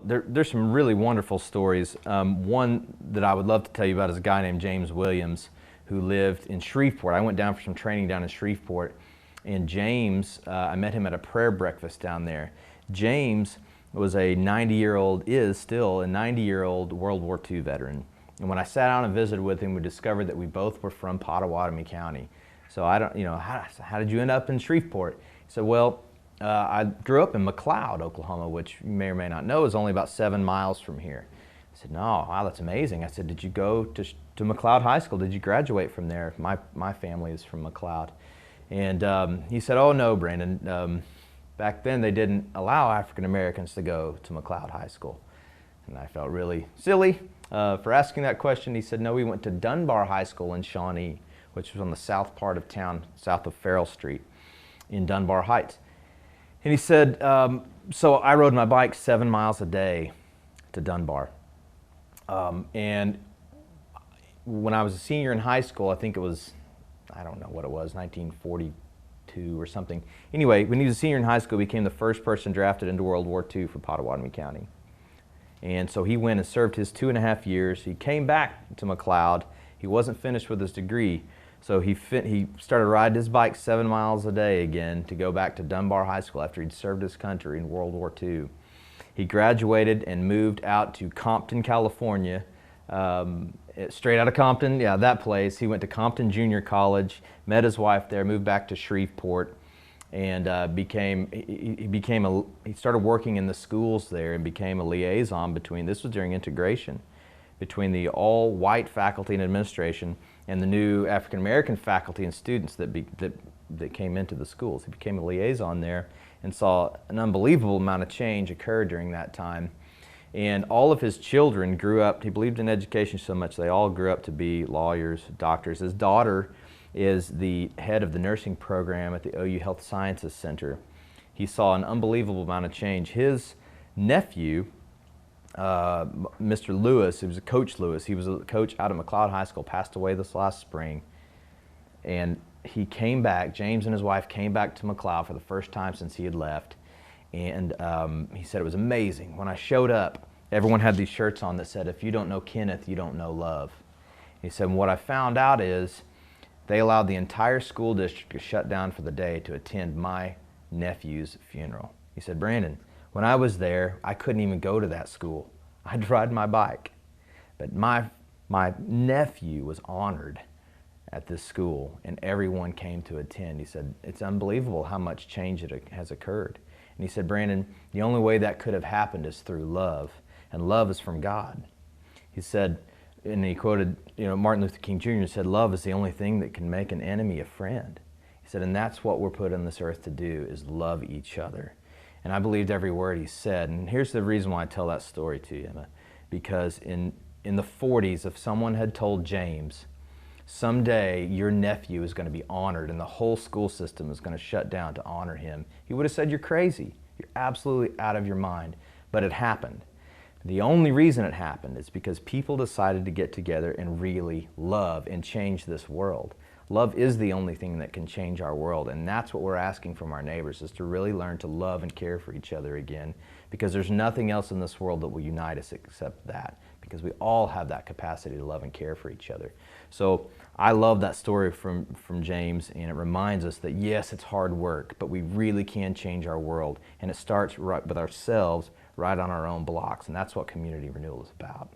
there's some really wonderful stories. One that I would love to tell you about is a guy named James Williams who lived in Shreveport. I went down for some training down in Shreveport, and James, I met him at a prayer breakfast down there. James was a 90-year-old, is still a 90-year-old World War II veteran. And when I sat down and visited with him, we discovered that we both were from Pottawatomie County. So I don't, how did you end up in Shreveport? He said, well, I grew up in McLeod, Oklahoma, which you may or may not know is only about 7 miles from here. I said, no, wow, that's amazing. I said, did you go to McLeod High School? Did you graduate from there? My family is from McLeod. And he said, oh no, Brandon, back then they didn't allow African Americans to go to McLeod High School. And I felt really silly for asking that question. He said, no, we went to Dunbar High School in Shawnee, which was on the south part of town, south of Farrell Street in Dunbar Heights. And he said, so I rode my bike 7 miles a day to Dunbar. And when I was a senior in high school, I think it was, I don't know what it was, 1942 or something. Anyway, when he was a senior in high school, he became the first person drafted into World War II for Pottawatomie County. And so he went and served his 2.5 years. He came back to McLeod. He wasn't finished with his degree. So he started riding his bike 7 miles a day again to go back to Dunbar High School after he'd served his country in World War II. He graduated and moved out to Compton, California, straight out of Compton, yeah, that place. He went to Compton Junior College, met his wife there, moved back to Shreveport, and he started working in the schools there and became a liaison between, this was during integration, between the all-white faculty and administration and the new African-American faculty and students that came into the schools. He became a liaison there and saw an unbelievable amount of change occur during that time. And all of his children grew up, he believed in education so much, they all grew up to be lawyers, doctors. His daughter is the head of the nursing program at the OU Health Sciences Center. He saw an unbelievable amount of change. His nephew, Mr. Lewis, he was a Coach Lewis. He was a coach out of McLeod High School, passed away this last spring. And he came back, James and his wife came back to McLeod for the first time since he had left. And he said it was amazing. When I showed up, everyone had these shirts on that said, if you don't know Kenneth, you don't know love. He said, what I found out is they allowed the entire school district to shut down for the day to attend my nephew's funeral. He said, Brandon, when I was there, I couldn't even go to that school. I'd ride my bike. But my nephew was honored at this school, and everyone came to attend. He said, it's unbelievable how much change has occurred. And he said, Brandon, the only way that could have happened is through love, and love is from God. He said, and he quoted, Martin Luther King Jr. said, love is the only thing that can make an enemy a friend. He said, and that's what we're put on this earth to do, is love each other. And I believed every word he said. And here's the reason why I tell that story to you, Emma. Because in the 40s, if someone had told James, someday your nephew is going to be honored and the whole school system is going to shut down to honor him, he would have said, you're crazy. You're absolutely out of your mind. But it happened. The only reason it happened is because people decided to get together and really love and change this world. Love is the only thing that can change our world, and that's what we're asking from our neighbors, is to really learn to love and care for each other again, because there's nothing else in this world that will unite us except that, because we all have that capacity to love and care for each other. So I love that story from James, and it reminds us that yes, it's hard work, but we really can change our world, and it starts right with ourselves, right on our own blocks, and that's what community renewal is about.